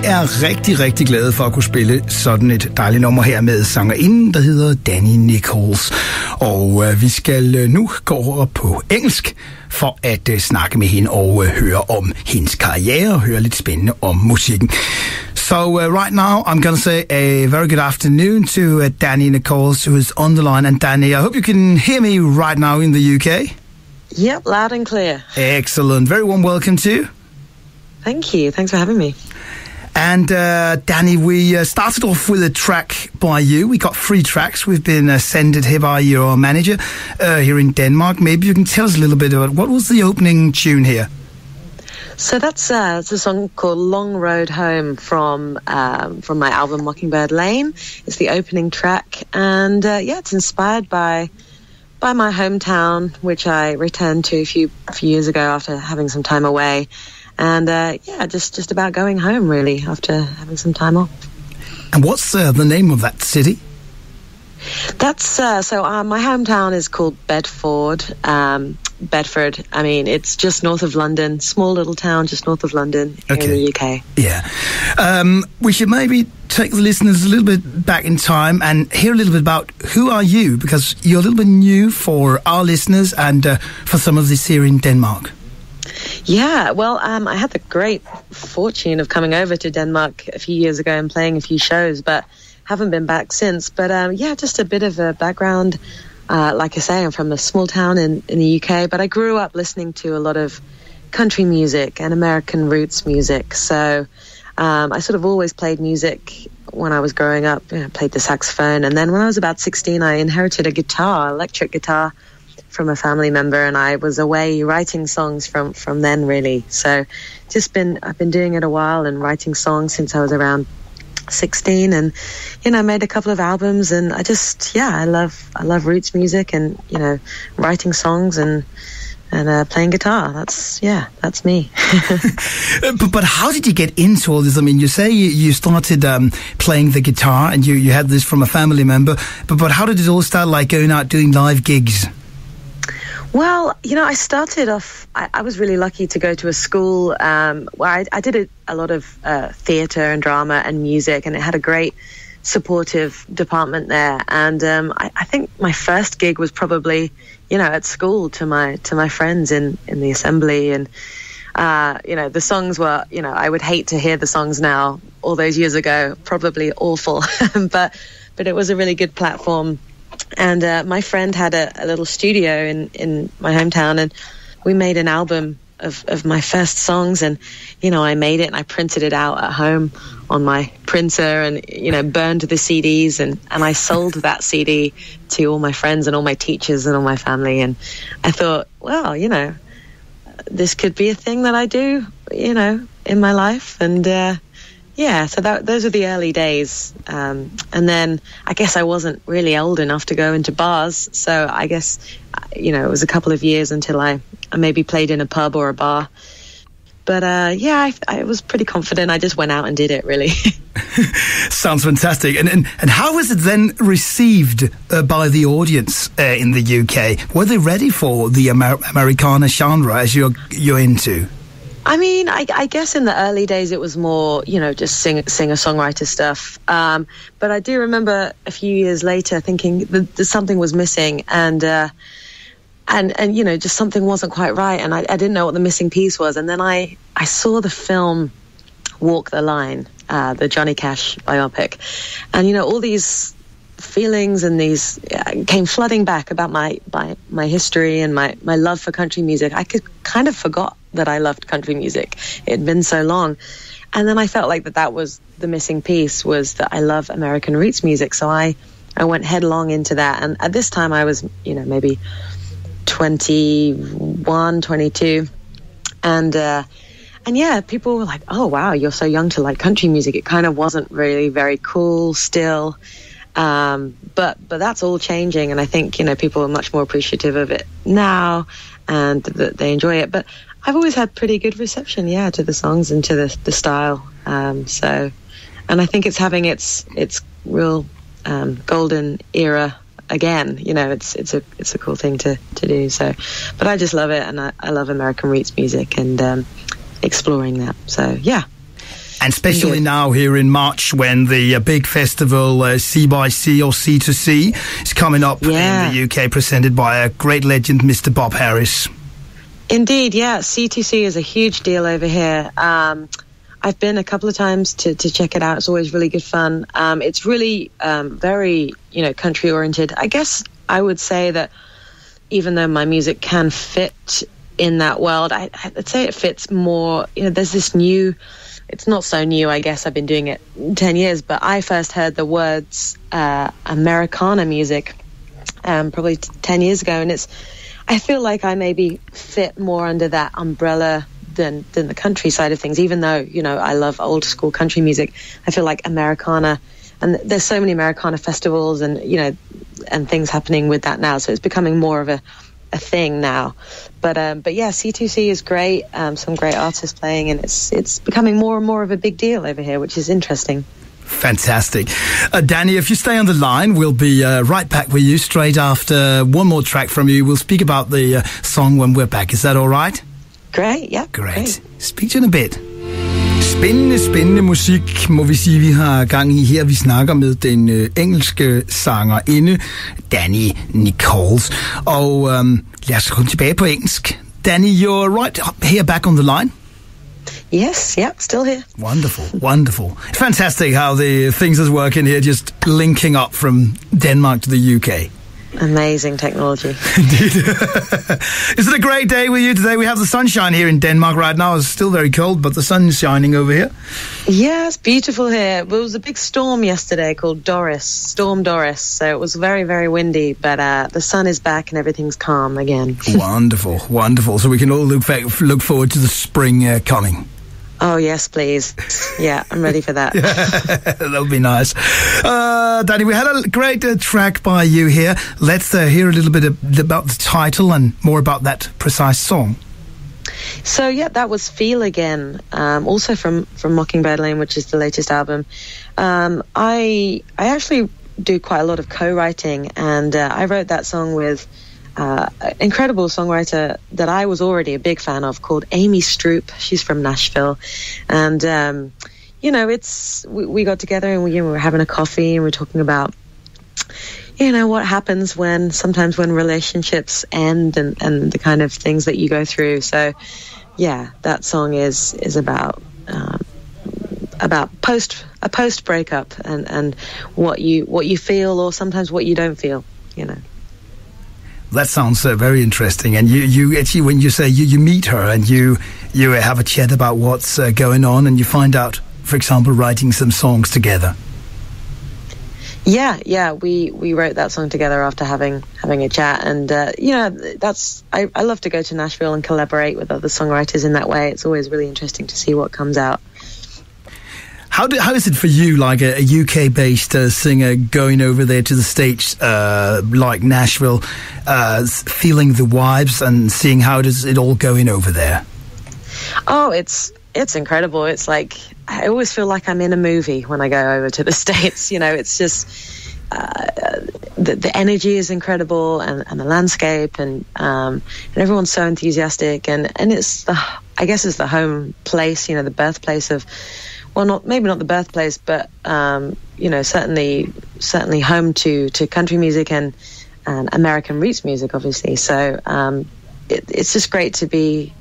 er rigtig, rigtig glade for at kunne spille sådan et dejligt nummer her med sangerinden, der hedder Danni Nicholls. Og vi skal nu gå over på engelsk for at snakke med hende og høre om hendes karriere og høre lidt spændende om musikken. So right now, I'm going to say a very good afternoon to Danni Nicholls, who is on the line. And Danni, I hope you can hear me right now in the UK. Yep, loud and clear. Excellent. Very warm welcome too. Thank you. Thanks for having me. And Danni, we started off with a track by you. We got 3 tracks. We've been sent it here by your manager here in Denmark. Maybe you can tell us a little bit about what was the opening tune here? So that's it's a song called "Long Road Home" from my album Mockingbird Lane. It's the opening track, and it's inspired by my hometown, which I returned to a few years ago after having some time away, and just about going home really after having some time off. And what's the name of that city? That's my hometown is called Bedford. Bedford. I mean, it's just north of London, small little town just north of London here in the UK. Yeah. We should maybe take the listeners a little bit back in time and hear a little bit about who are you, because you're a little bit new for our listeners and for some of this here in Denmark. Yeah, well, I had the great fortune of coming over to Denmark a few years ago and playing a few shows, but haven't been back since. But just a bit of a background. Like I say, I'm from a small town in the UK, but I grew up listening to a lot of country music and American roots music. So I sort of always played music when I was growing up. I played the saxophone. And then when I was about 16, I inherited a guitar, electric guitar, from a family member. And I was away writing songs from then, really. So I've been doing it a while and writing songs since I was around 16, and made a couple of albums, and I love roots music and writing songs and playing guitar. That's me. But how did you get into all this? I mean, you say you started playing the guitar and you had this from a family member, but how did it all start, like going out doing live gigs? Well, I started off, I was really lucky to go to a school where I did a lot of theatre and drama and music, and it had a great supportive department there. And I think my first gig was probably, at school to my friends in the assembly. And, the songs were, I would hate to hear the songs now, all those years ago, probably awful. but it was a really good platform. And my friend had a little studio in my hometown, and we made an album of my first songs. And, I made it and I printed it out at home on my printer and, burned the CDs. And I sold that CD to all my friends and all my teachers and all my family. And I thought, well, this could be a thing that I do, in my life. And, so those are the early days. And then I guess I wasn't really old enough to go into bars. So I guess, it was a couple of years until I maybe played in a pub or a bar. But I was pretty confident. I just went out and did it, really. Sounds fantastic. And how was it then received by the audience in the UK? Were they ready for the Americana genre as you're into? I mean, I guess in the early days it was more, just singer-songwriter stuff. But I do remember a few years later thinking that something was missing, and just something wasn't quite right, and I didn't know what the missing piece was. And then I saw the film Walk the Line, the Johnny Cash biopic, and all these feelings and these came flooding back about my history and my love for country music. I kind of forgot that I loved country music. It had been so long. And then I felt like that was the missing piece, was that I love American roots music. So I went headlong into that. And at this time I was, maybe 21, 22. And people were like, oh, wow, you're so young to like country music. It kind of wasn't really very cool still. But that's all changing. And I think, people are much more appreciative of it now and that they enjoy it. But I've always had pretty good reception, to the songs and to the style. And I think it's having its real golden era again. It's a cool thing to do. So, but I just love it, and I love American roots music and exploring that. So, yeah. And especially now here in March when the big festival C by C or C2C is coming up in the UK, presented by a great legend, Mr. Bob Harris. Indeed, yeah. C2C is a huge deal over here. I've been a couple of times to check it out. It's always really good fun. It's really very, country oriented. I guess I would say that even though my music can fit in that world, I'd say it fits more. There's this new, it's not so new, I guess. I've been doing it 10 years, but I first heard the words Americana music probably 10 years ago, and I feel like I maybe fit more under that umbrella than the country side of things, even though, I love old school country music. I feel like Americana, and there's so many Americana festivals and, and things happening with that now. So it's becoming more of a thing now. But yeah, C2C is great. Some great artists playing, and it's becoming more and more of a big deal over here, which is interesting. Fantastic. Danni, if you stay on the line, we'll be right back with you straight after one more track from you. We'll speak about the song when we're back. Is that all right? Great, yeah. Great. Speak to you in a bit. Spændende musik, må vi sige, vi har gang i her. Vi snakker med den engelske sangerinde, Danni Nicholls. Og lad os komme tilbage på engelsk. Danni, you're right here back on the line? Yes, yeah, still here. Wonderful. Fantastic how the things is working here, just linking up from Denmark to the UK. Amazing technology. Indeed. Is it a great day with you today? We have the sunshine here in Denmark right now. It's still very cold, but the sun is shining over here. Yeah, it's beautiful here. There was a big storm yesterday called Storm Doris. So it was very, very windy, but the sun is back and everything's calm again. Wonderful. So we can all look forward to the spring coming. Oh, yes, please. Yeah, I'm ready for that. That'll be nice. Danni, we had a great track by you here. Let's hear a little bit about the title and more about that precise song. So, yeah, that was Feel Again, also from Mockingbird Lane, which is the latest album. I actually do quite a lot of co-writing, and I wrote that song with incredible songwriter that I was already a big fan of called Amy Stroop. She's from Nashville, and we got together and we were having a coffee and we were talking about what happens sometimes when relationships end and the kind of things that you go through. So yeah, that song is about post breakup and what you feel, or sometimes what you don't feel. That sounds very interesting. And you actually, when you say you meet her and you have a chat about what's going on, and you find out, for example, writing some songs together. Yeah, we wrote that song together after having a chat, and I love to go to Nashville and collaborate with other songwriters in that way. It's always really interesting to see what comes out. How is it for you, like a UK-based singer, going over there to the States, like Nashville, feeling the vibes and seeing how does it all going over there? Oh, it's incredible. It's like I always feel like I'm in a movie when I go over to the States. It's just the energy is incredible, and the landscape, and everyone's so enthusiastic, and it's I guess it's the home place, the birthplace of. Well, maybe not the birthplace, but certainly home to country music and American roots music, obviously. So it's just great to be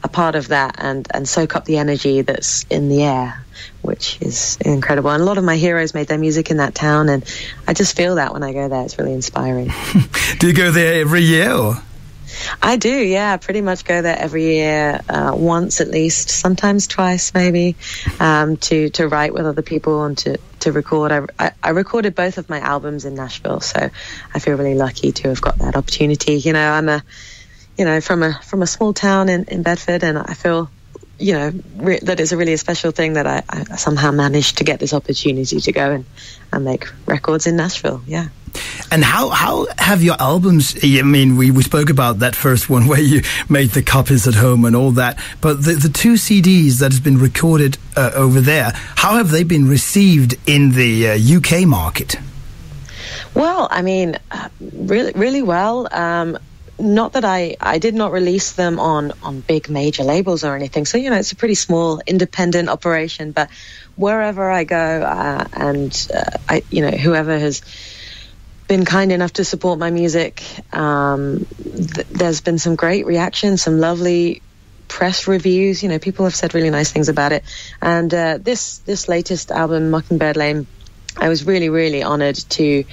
a part of that and soak up the energy that's in the air, which is incredible. And a lot of my heroes made their music in that town, and I just feel that when I go there. It's really inspiring. Do you go there every year, or? I do, yeah. Pretty much go there every year, once at least, sometimes twice maybe, to write with other people and to record. I recorded both of my albums in Nashville, so I feel really lucky to have got that opportunity. I'm from a small town in Bedford, and I feel that it's a really special thing that I somehow managed to get this opportunity to go and make records in Nashville. Yeah. And how have your albums, I mean, we spoke about that first one where you made the copies at home and all that, but the two CDs that has been recorded over there, how have they been received in the UK market? Well, I mean, really, really well. not that I did not release them on big major labels or anything. So, it's a pretty small independent operation, but wherever I go, whoever has been kind enough to support my music, there's been some great reaction, some lovely press reviews. People have said really nice things about it. And this latest album, Mockingbird Lane, I was really, really honored to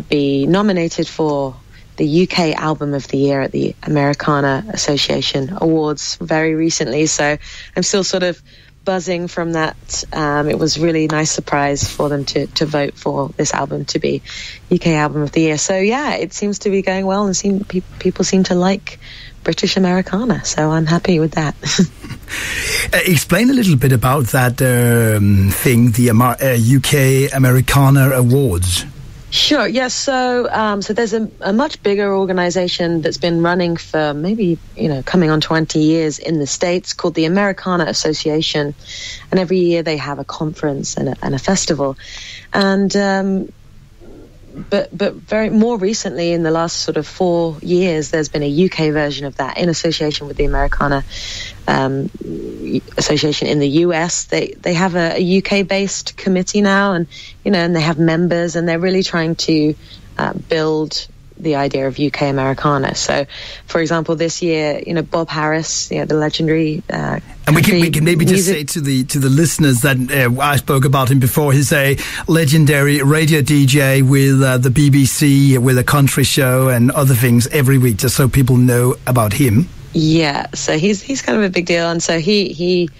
be nominated for the UK Album of the Year at the Americana Association Awards very recently. So I'm still sort of buzzing from that. It was a really nice surprise for them to vote for this album to be UK Album of the Year. So yeah, it seems to be going well, and people seem to like British Americana, so I'm happy with that. Explain a little bit about that thing, the UK Americana Awards. Sure, yes. So there's a much bigger organization that's been running for maybe, coming on 20 years in the States, called the Americana Association. And every year they have a conference and a festival. And but very more recently, in the last sort of 4 years, there's been a UK version of that in association with the Americana Association in the US. They have a UK-based committee now, and and they have members, and they're really trying to build the idea of UK Americana. So, for example, this year, Bob Harris, the legendary and we can maybe just say to the listeners that I spoke about him before. He's a legendary radio DJ with the BBC, with a country show and other things every week, just so people know about him. Yeah, so he's kind of a big deal, and so he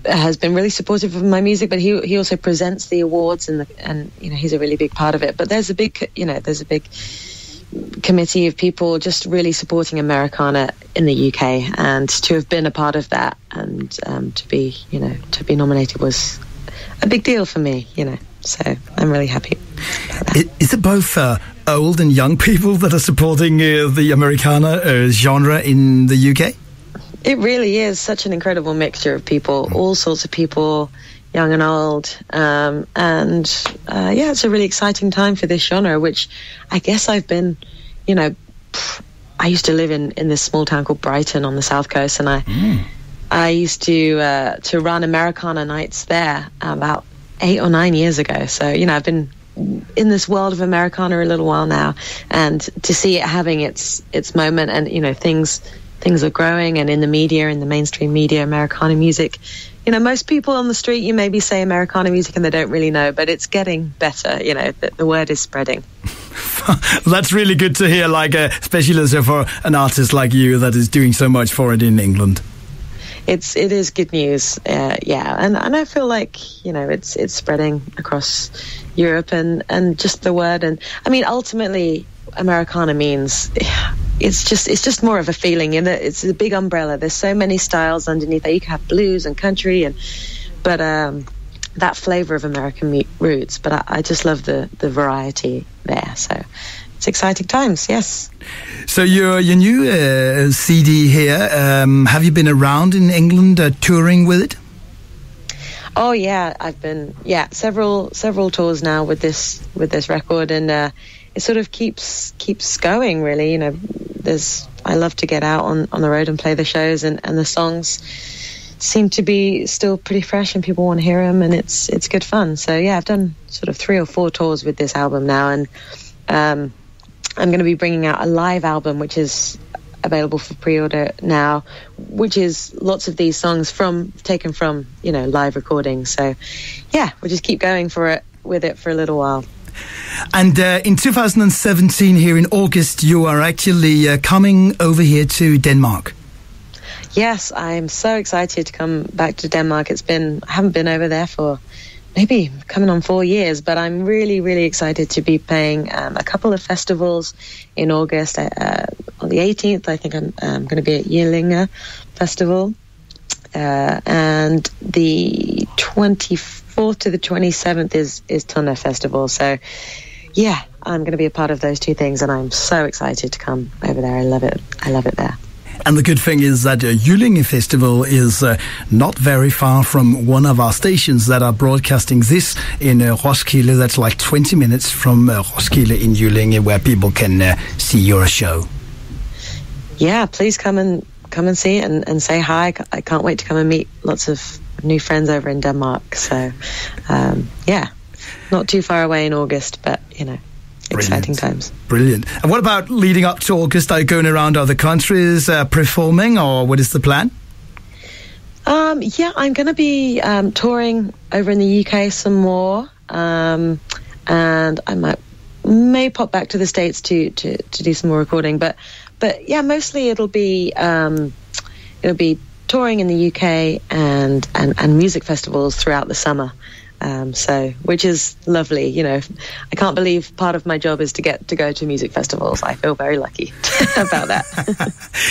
has been really supportive of my music, but he also presents the awards, and he's a really big part of it. But there's a big committee of people just really supporting Americana in the UK, and to have been a part of that and to be nominated was a big deal for me, so I'm really happy about that. Is it both old and young people that are supporting the Americana genre in the UK? It really is such an incredible mixture of people, all sorts of people, young and old, it's a really exciting time for this genre, which I guess I've been, I used to live in this small town called Brighton on the south coast, and I used to run Americana nights there about 8 or 9 years ago. So I've been in this world of Americana a little while now, and to see it having its moment, and things are growing, and in the media, in the mainstream media, Americana music. Most people on the street, you maybe say Americana music and they don't really know, but it's getting better. The word is spreading. That's really good to hear, especially for an artist like you that is doing so much for it in England. It is good news, and I feel like it's spreading across Europe and just the word. And I mean, ultimately, Americana means it's just more of a feeling, it's a big umbrella. There's so many styles underneath that. You can have blues and country, but that flavor of American roots. But I just love the variety there. So it's exciting times, yes. So your new CD here, have you been around in England touring with it? Oh yeah, I've been several tours now with this record, and it sort of keeps going, really. I love to get out on the road and play the shows, and the songs seem to be still pretty fresh, and people want to hear them, and it's good fun. So yeah, I've done sort of 3 or 4 tours with this album now, and I'm going to be bringing out a live album, which is available for pre-order now, which is lots of these songs taken from live recordings. So yeah, we'll just keep going with it for a little while. And in 2017, here in August, you are actually coming over here to Denmark. Yes, I'm so excited to come back to Denmark. I haven't been over there for maybe coming on 4 years, but I'm really, really excited to be playing a couple of festivals in August. On the 18th, I think I'm going to be at Jellinge Festival, and the 24th to the 27th is Tunna Festival. So yeah, I'm going to be a part of those 2 things, and I'm so excited to come over there. I love it there. And the good thing is that Jellinge Festival is not very far from one of our stations that are broadcasting this in Roskilde. That's like 20 minutes from Roskilde in Jellinge, where people can see your show. yeah, please come and see it and say hi. I can't wait to come and meet lots of new friends over in Denmark. So, yeah, not too far away in August, but, exciting times. Brilliant. And what about leading up to August? Are you going around other countries performing, or what is the plan? Yeah, I'm going to be touring over in the UK some more, and I may pop back to the States to do some more recording. But yeah, mostly it'll be touring in the UK and music festivals throughout the summer. Which is lovely. I can't believe part of my job is to get to go to music festivals. I feel very lucky about that.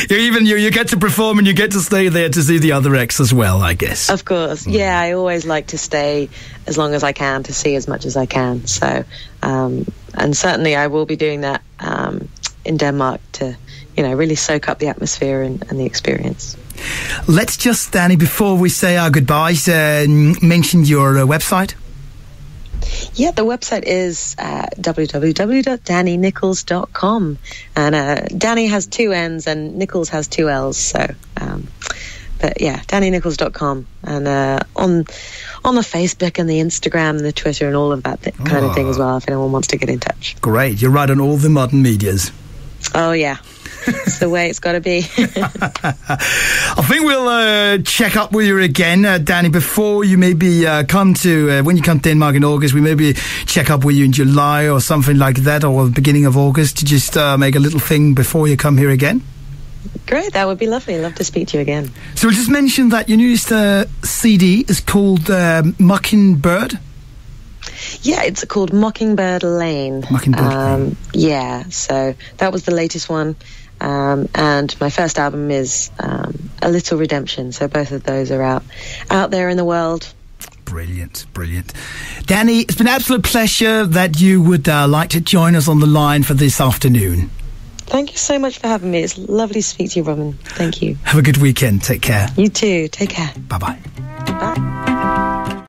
You get to perform and you get to stay there to see the other acts as well, I guess. Of course. Yeah, I always like to stay as long as I can to see as much as I can. So, and certainly I will be doing that in Denmark to, really soak up the atmosphere and the experience. Let's just, Danni, before we say our goodbyes, mention your website. Yeah, the website is www.danninicholls.com. And Danni has 2 N's and Nicholls has 2 L's. So, but yeah, danninicholls.com. And on the Facebook and the Instagram and the Twitter and all of that kind of thing as well, if anyone wants to get in touch. Great. You're right on all the modern medias. Oh, yeah. It's the way it's got to be. I think we'll check up with you again, Danni, before you maybe come to, when you come to Denmark in August, we maybe check up with you in July or something like that, or the beginning of August, to just make a little thing before you come here again. Great, that would be lovely. Love to speak to you again. So we'll just mention that your newest CD is called Mockingbird. Yeah, it's called Mockingbird Lane. Mockingbird Lane. Yeah, so that was the latest one. And my first album is A Little Redemption. So both of those are out there in the world. Brilliant. Danni, it's been an absolute pleasure that you would like to join us on the line for this afternoon. Thank you so much for having me. It's lovely to speak to you, Robin. Thank you. Have a good weekend. Take care. You too. Take care. Bye-bye. Bye.